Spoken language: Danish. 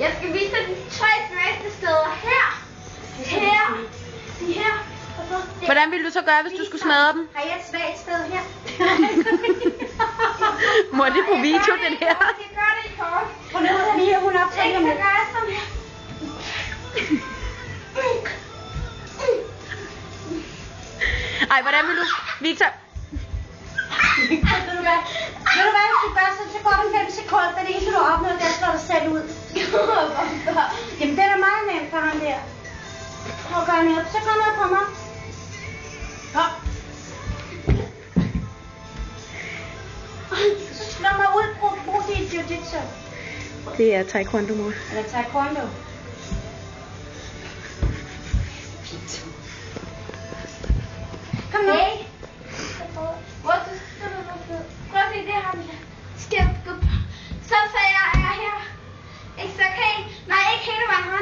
Jeg skal vise dig de 3 svageste steder. Her. De her. Og så der. Hvordan ville du så gøre, hvis du skulle smadre dem? Har jeg et svagt sted her? Må det på video, den her? Jeg gør det i kort. Prøv ned og lige, hun optager Så med. gør jeg sådan her. Ej, hvordan vil du? Victor? Ved du hvad, hvis du gør så går den 5 sekunder, det eneste du opnår, det er at slå dig selv ud. Jamen det er da meget nemt for ham der. Prøv at gøre noget, så kom ned på mig. Kom. Så slå mig ud, brug dit jiu-jitsu. Det er taekwondo, mor. Eller taekwondo. Kom nu. Hey. Hvor du prøv at se det her. Skal jeg gå på? Så jeg er her. Ikke så kan I? Nej, ikke hele vejen rundt.